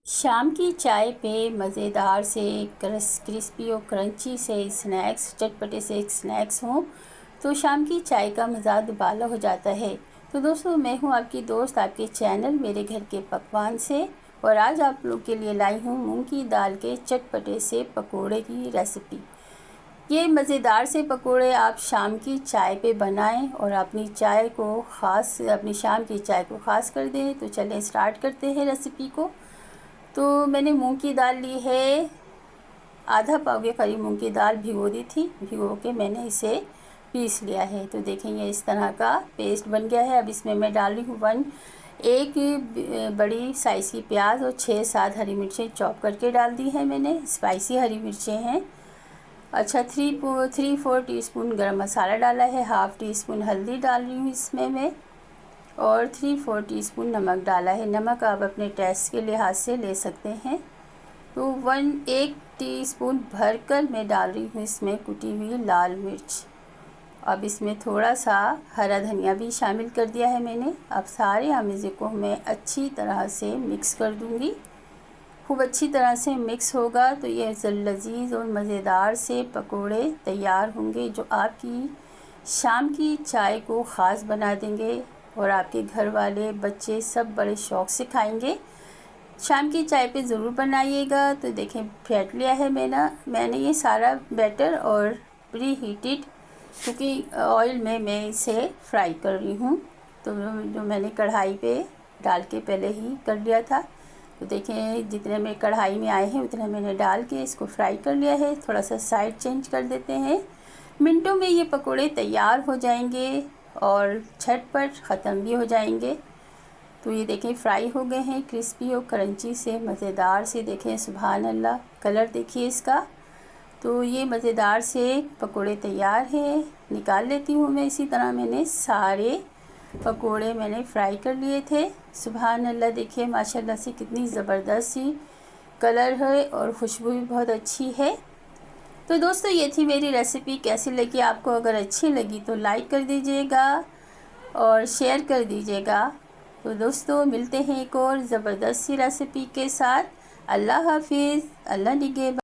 शाम की चाय पे मज़ेदार से क्रिस्पी और क्रंची से स्नैक्स, चटपटे से स्नैक्स हों तो शाम की चाय का मज़ा दुबाला हो जाता है। तो दोस्तों, मैं हूं आपकी दोस्त आपके चैनल मेरे घर के पकवान से, और आज आप लोग के लिए लाई हूं मूंग की दाल के चटपटे से पकोड़े की रेसिपी। ये मज़ेदार से पकोड़े आप शाम की चाय पे बनाएं और अपनी शाम की चाय को ख़ास कर दें। तो चलें स्टार्ट करते हैं रेसिपी को। तो मैंने मूंग की दाल ली है, आधा पाव के करीब मूंग की दाल भिगो दी थी। भिगो के मैंने इसे पीस लिया है। तो देखेंगे इस तरह का पेस्ट बन गया है। अब इसमें मैं डाल रही हूँ एक बड़ी साइज़ की प्याज और 6-7 हरी मिर्चें चॉप करके डाल दी है मैंने। स्पाइसी हरी मिर्चें हैं। अच्छा, 3-4 टीस्पून गरम मसाला डाला है। हाफ़ टी स्पून हल्दी डाल रही हूँ इसमें मैं, और 3-4 टीस्पून नमक डाला है। नमक आप अपने टेस्ट के लिहाज से ले सकते हैं। तो 1 टीस्पून भरकर मैं डाल रही हूँ इसमें कुटी हुई लाल मिर्च। अब इसमें थोड़ा सा हरा धनिया भी शामिल कर दिया है मैंने। अब सारे अमेज़े को मैं अच्छी तरह से मिक्स कर दूँगी। खूब अच्छी तरह से मिक्स होगा तो ये लज़ीज़ और मज़ेदार से पकोड़े तैयार होंगे, जो आपकी शाम की चाय को ख़ास बना देंगे और आपके घर वाले बच्चे सब बड़े शौक़ से खाएंगे। शाम की चाय पे ज़रूर बनाइएगा। तो देखें, फेंट लिया है मैंने ये सारा बैटर, और प्री हीटेड कुकिंग ऑयल में मैं इसे फ्राई कर रही हूँ। तो जो मैंने कढ़ाई पे डाल के पहले ही कर लिया था। तो देखें, जितने में कढ़ाई में आए हैं उतने मैंने डाल के इसको फ्राई कर लिया है। थोड़ा सा साइड चेंज कर देते हैं। मिनटों में ये पकोड़े तैयार हो जाएंगे और झटपट ख़त्म भी हो जाएंगे। तो ये देखें, फ्राई हो गए हैं, क्रिस्पी और क्रंची से मज़ेदार से। देखें, सुभान अल्लाह, कलर देखिए इसका। तो ये मज़ेदार से पकोड़े तैयार हैं। निकाल लेती हूँ मैं। इसी तरह मैंने सारे पकोड़े मैंने फ्राई कर लिए थे। सुभान अल्लाह, देखिए माशाल्लाह से कितनी ज़बरदस्त सी कलर है और खुशबू भी बहुत अच्छी है। तो दोस्तों, ये थी मेरी रेसिपी। कैसी लगी आपको? अगर अच्छी लगी तो लाइक कर दीजिएगा और शेयर कर दीजिएगा। तो दोस्तों, मिलते हैं एक और ज़बरदस्त सी रेसिपी के साथ। अल्लाह हाफिज़, अल्लाह निगहबान।